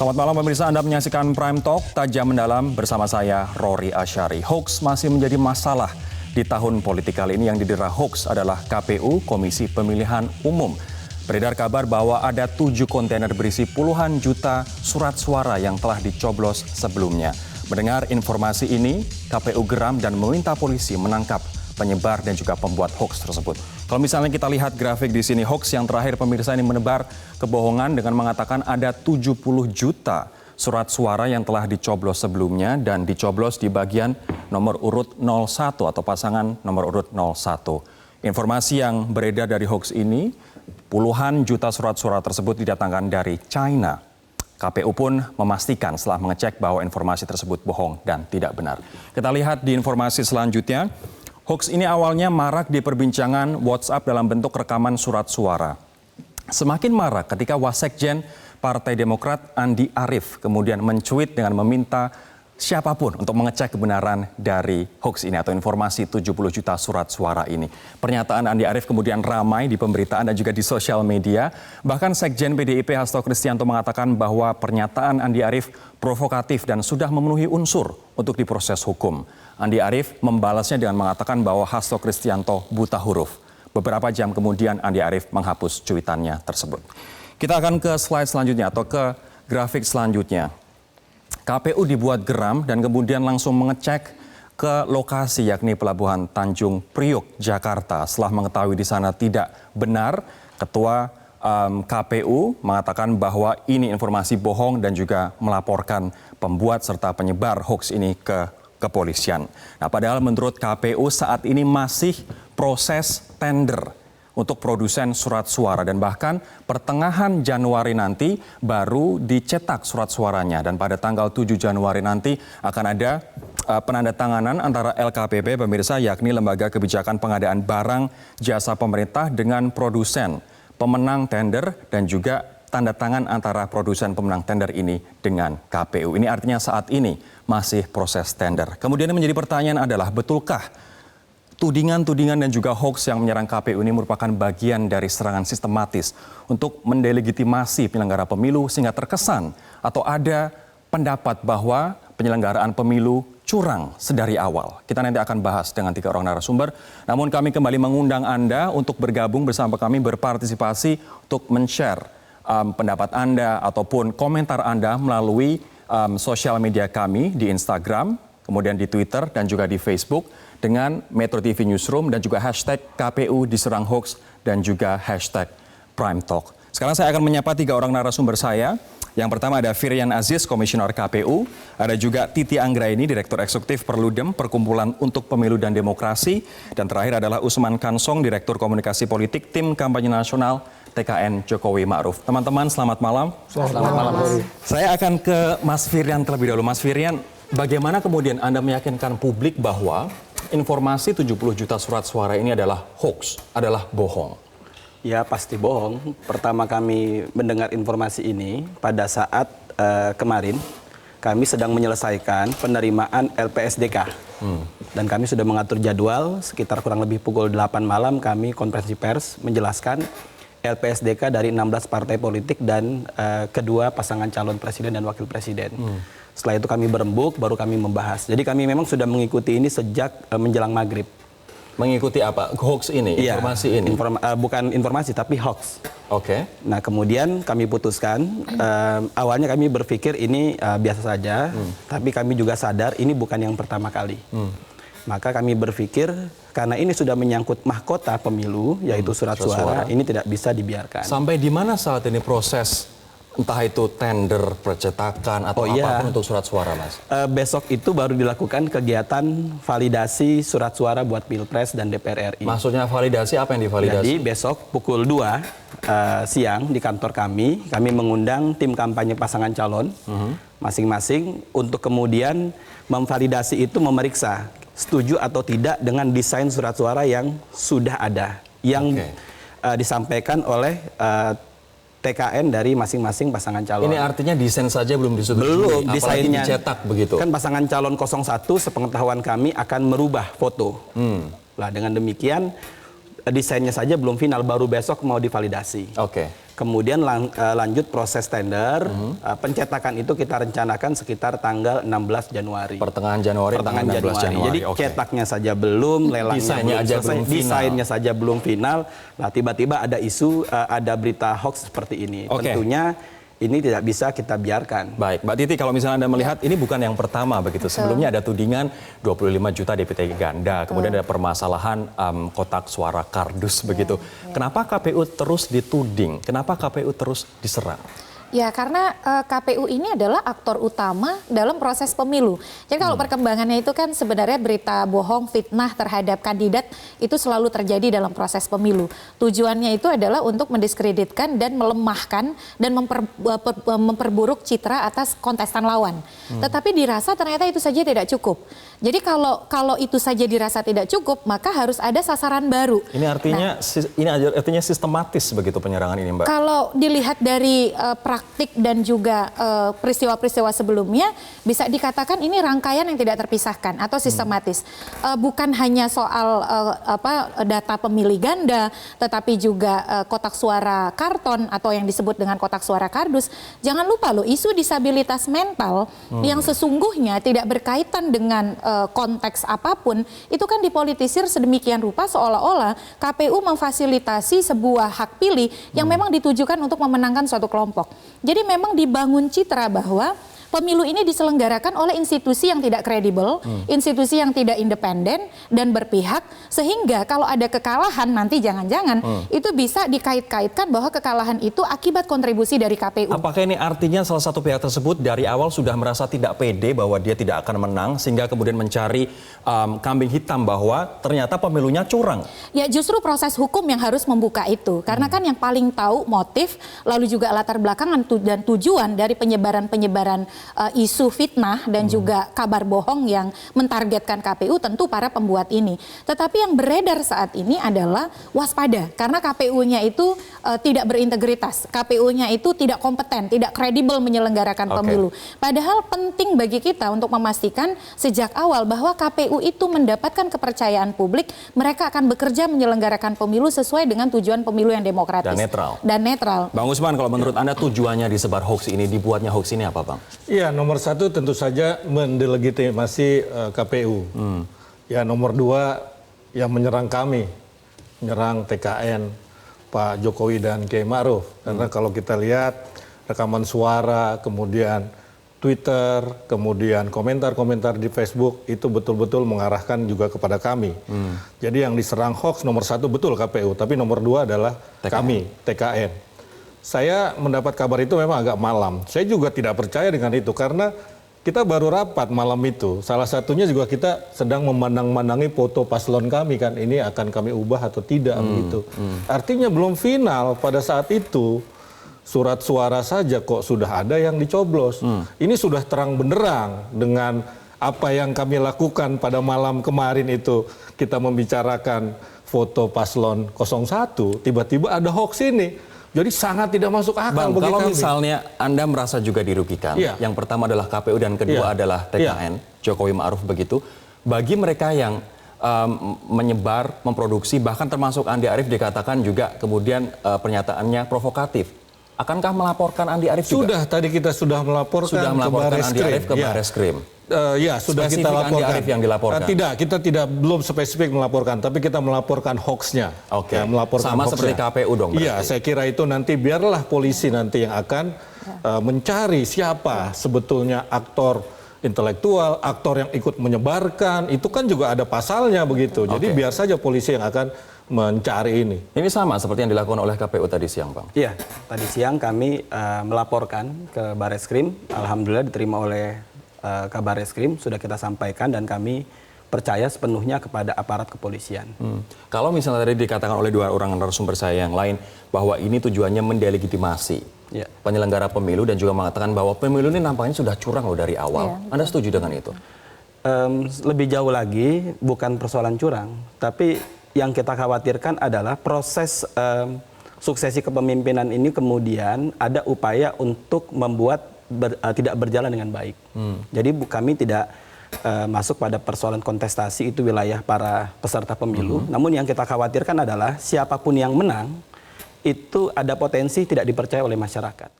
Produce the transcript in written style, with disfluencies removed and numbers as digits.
Selamat malam pemirsa, Anda menyaksikan Prime Talk, tajam mendalam bersama saya Rory Asyari. Hoax masih menjadi masalah di tahun politik kali ini. Yang didera hoax adalah KPU, Komisi Pemilihan Umum. Beredar kabar bahwa ada 7 kontainer berisi puluhan juta surat suara yang telah dicoblos sebelumnya. Mendengar informasi ini, KPU geram dan meminta polisi menangkap penyebar dan juga pembuat hoax tersebut. Kalau misalnya kita lihat grafik di sini, hoax yang terakhir pemirsa ini menebar kebohongan dengan mengatakan ada 70 juta surat suara yang telah dicoblos sebelumnya dan dicoblos di bagian nomor urut 01 atau pasangan nomor urut 01. Informasi yang beredar dari hoax ini, puluhan juta surat suara tersebut didatangkan dari China. KPU pun memastikan setelah mengecek bahwa informasi tersebut bohong dan tidak benar. Kita lihat di informasi selanjutnya. Hoax ini awalnya marak di perbincangan WhatsApp dalam bentuk rekaman surat suara. Semakin marak ketika Wasekjen Partai Demokrat Andi Arief kemudian mencuit dengan meminta siapapun untuk mengecek kebenaran dari hoax ini atau informasi 70 juta surat suara ini. Pernyataan Andi Arief kemudian ramai di pemberitaan dan juga di sosial media. Bahkan Sekjen PDIP Hasto Kristianto mengatakan bahwa pernyataan Andi Arief provokatif dan sudah memenuhi unsur untuk diproses hukum. Andi Arief membalasnya dengan mengatakan bahwa Hasto Kristianto buta huruf. Beberapa jam kemudian Andi Arief menghapus cuitannya tersebut. Kita akan ke slide selanjutnya atau ke grafik selanjutnya. KPU dibuat geram dan kemudian langsung mengecek ke lokasi yakni Pelabuhan Tanjung Priok, Jakarta. Setelah mengetahui di sana tidak benar, Ketua KPU mengatakan bahwa ini informasi bohong dan juga melaporkan pembuat serta penyebar hoax ini ke kepolisian. Nah, padahal menurut KPU saat ini masih proses tender untuk produsen surat suara dan bahkan pertengahan Januari nanti baru dicetak surat suaranya dan pada tanggal 7 Januari nanti akan ada penandatanganan antara LKPP pemirsa yakni Lembaga Kebijakan Pengadaan Barang Jasa Pemerintah dengan produsen pemenang tender dan juga tanda tangan antara produsen pemenang tender ini dengan KPU. Ini artinya saat ini masih proses tender. Kemudian yang menjadi pertanyaan adalah betulkah tudingan-tudingan dan juga hoax yang menyerang KPU ini merupakan bagian dari serangan sistematis untuk mendelegitimasi penyelenggara pemilu sehingga terkesan atau ada pendapat bahwa penyelenggaraan pemilu curang sedari awal. Kita nanti akan bahas dengan 3 orang narasumber. Namun kami kembali mengundang Anda untuk bergabung bersama kami berpartisipasi untuk men-share pendapat Anda ataupun komentar Anda melalui sosial media kami di Instagram, kemudian di Twitter dan juga di Facebook dengan Metro TV Newsroom dan juga hashtag KPU diserang hoax dan juga hashtag Prime Talk. Sekarang saya akan menyapa 3 orang narasumber saya. Yang pertama ada Firian Aziz, Komisioner KPU. Ada juga Titi Anggraini, Direktur Eksekutif Perludem, Perkumpulan untuk Pemilu dan Demokrasi. Dan terakhir adalah Usman Kansong, Direktur Komunikasi Politik Tim Kampanye Nasional TKN Jokowi Ma'ruf. Teman-teman, selamat malam. Selamat malam. Saya akan ke Mas Firian terlebih dahulu. Mas Firian, bagaimana kemudian Anda meyakinkan publik bahwa informasi 70 juta surat suara ini adalah hoax, adalah bohong? Ya pasti bohong. Pertama kami mendengar informasi ini pada saat kemarin kami sedang menyelesaikan penerimaan LPSDK. Dan kami sudah mengatur jadwal sekitar kurang lebih pukul 8 malam kami konferensi pers menjelaskan LPSDK dari 16 partai politik dan kedua pasangan calon presiden dan wakil presiden. Setelah itu kami berembuk, baru kami membahas. Jadi kami memang sudah mengikuti ini sejak menjelang maghrib. Mengikuti apa? Hoax ini? Iya, informasi ini? Bukan informasi, tapi hoax. Oke. Nah kemudian kami putuskan, awalnya kami berpikir ini biasa saja, tapi kami juga sadar ini bukan yang pertama kali. Maka kami berpikir karena ini sudah menyangkut mahkota pemilu, yaitu surat suara, ini tidak bisa dibiarkan. Sampai di mana saat ini proses entah itu tender, percetakan, atau apapun untuk surat suara, Mas? Besok itu baru dilakukan kegiatan validasi surat suara buat Pilpres dan DPR RI. Maksudnya validasi, apa yang divalidasi? Jadi besok pukul 2 siang di kantor kami mengundang tim kampanye pasangan calon masing-masing untuk kemudian memvalidasi itu, memeriksa setuju atau tidak dengan desain surat suara yang sudah ada, yang disampaikan oleh TKN dari masing-masing pasangan calon. Ini artinya desain saja belum disetujui, belum, apalagi desainnya dicetak begitu. Kan pasangan calon 01 sepengetahuan kami akan merubah foto. Lah dengan demikian desainnya saja belum final, baru besok mau divalidasi. Oke. Kemudian lanjut proses tender, pencetakan itu kita rencanakan sekitar tanggal 16 Januari. Pertengahan Januari. Jadi cetaknya saja belum, lelangnya belum selesai, desainnya saja belum final. Nah tiba-tiba ada isu, ada berita hoax seperti ini. Tentunya ini tidak bisa kita biarkan. Baik, Mbak Titi, kalau misalnya Anda melihat ini bukan yang pertama begitu. Sebelumnya ada tudingan 25 juta DPT ganda, kemudian ada permasalahan kotak suara kardus begitu. Kenapa KPU terus dituding? Kenapa KPU terus diserang? Ya, karena KPU ini adalah aktor utama dalam proses pemilu. Jadi kalau perkembangannya itu kan sebenarnya berita bohong, fitnah terhadap kandidat itu selalu terjadi dalam proses pemilu. Tujuannya itu adalah untuk mendiskreditkan dan melemahkan dan memperburuk citra atas kontestan lawan. Tetapi dirasa ternyata itu saja tidak cukup. Jadi kalau itu saja dirasa tidak cukup, maka harus ada sasaran baru. Ini artinya artinya sistematis begitu penyerangan ini, Mbak. Kalau dilihat dari praktik dan juga peristiwa-peristiwa sebelumnya, bisa dikatakan ini rangkaian yang tidak terpisahkan atau sistematis. Bukan hanya soal data pemilih ganda, tetapi juga kotak suara karton atau yang disebut dengan kotak suara kardus. Jangan lupa loh, isu disabilitas mental yang sesungguhnya tidak berkaitan dengan konteks apapun, itu kan dipolitisir sedemikian rupa seolah-olah KPU memfasilitasi sebuah hak pilih yang memang ditujukan untuk memenangkan suatu kelompok. Jadi memang dibangun citra bahwa pemilu ini diselenggarakan oleh institusi yang tidak kredibel, institusi yang tidak independen dan berpihak, sehingga kalau ada kekalahan nanti jangan-jangan itu bisa dikait-kaitkan bahwa kekalahan itu akibat kontribusi dari KPU. Apakah ini artinya salah satu pihak tersebut dari awal sudah merasa tidak pede bahwa dia tidak akan menang, sehingga kemudian mencari kambing hitam bahwa ternyata pemilunya curang? Ya justru proses hukum yang harus membuka itu, karena kan yang paling tahu motif, lalu juga latar belakangan dan tujuan dari penyebaran isu fitnah dan juga kabar bohong yang mentargetkan KPU tentu para pembuat ini. Tetapi yang beredar saat ini adalah waspada karena KPU-nya itu tidak berintegritas, KPU-nya itu tidak kompeten, tidak kredibel menyelenggarakan pemilu. Padahal penting bagi kita untuk memastikan sejak awal bahwa KPU itu mendapatkan kepercayaan publik, mereka akan bekerja menyelenggarakan pemilu sesuai dengan tujuan pemilu yang demokratis dan netral. Bang Usman, kalau menurut Anda tujuannya disebar hoax ini, dibuatnya hoax ini apa, Bang? Iya, nomor satu tentu saja mendelegitimasi KPU. Ya, nomor dua yang menyerang kami, menyerang TKN, Pak Jokowi dan Kiai Ma'ruf. Karena kalau kita lihat rekaman suara, kemudian Twitter, kemudian komentar-komentar di Facebook itu betul-betul mengarahkan juga kepada kami. Jadi yang diserang hoax nomor satu betul KPU, tapi nomor dua adalah kami, TKN. Saya mendapat kabar itu memang agak malam. Saya juga tidak percaya dengan itu karena kita baru rapat malam itu. Salah satunya juga kita sedang memandang-mandangi foto paslon kami kan. Ini akan kami ubah atau tidak gitu. Artinya belum final pada saat itu. Surat suara saja kok sudah ada yang dicoblos. Ini sudah terang benderang dengan apa yang kami lakukan pada malam kemarin itu. Kita membicarakan foto paslon 01, tiba-tiba ada hoax ini. Jadi sangat tidak masuk akal bagi kalau kami. misalnya Anda merasa juga dirugikan, yang pertama adalah KPU dan kedua adalah TKN, Jokowi Ma'ruf begitu. Bagi mereka yang menyebar, memproduksi, bahkan termasuk Andi Arief dikatakan juga kemudian pernyataannya provokatif. Akankah melaporkan Andi Arief juga? Sudah, tadi kita sudah melaporkan ke Andi Arief ke Barreskrim. Ya, sudah kita laporkan. Andi Arief yang dilaporkan. Kita belum spesifik melaporkan, tapi kita melaporkan hoaxnya. Oke. Ya, melaporkan sama hoaxnya. seperti KPU dong. Iya, saya kira itu nanti biarlah polisi nanti yang akan mencari siapa sebetulnya aktor intelektual, aktor yang ikut menyebarkan. Itu kan juga ada pasalnya begitu. Jadi biar saja polisi yang akan mencari ini. Ini sama seperti yang dilakukan oleh KPU tadi siang, Bang. Iya, tadi siang kami melaporkan ke Barreskrim. Alhamdulillah diterima oleh Kabar Reskrim, sudah kita sampaikan dan kami percaya sepenuhnya kepada aparat kepolisian. Kalau misalnya tadi dikatakan oleh dua orang narasumber saya yang lain bahwa ini tujuannya mendelegitimasi penyelenggara pemilu dan juga mengatakan bahwa pemilu ini nampaknya sudah curang loh dari awal. Anda setuju dengan itu? Lebih jauh lagi, bukan persoalan curang, tapi yang kita khawatirkan adalah proses suksesi kepemimpinan ini kemudian ada upaya untuk membuat tidak berjalan dengan baik. Jadi kami tidak masuk pada persoalan kontestasi, itu wilayah para peserta pemilu. Namun yang kita khawatirkan adalah siapapun yang menang, itu ada potensi tidak dipercaya oleh masyarakat.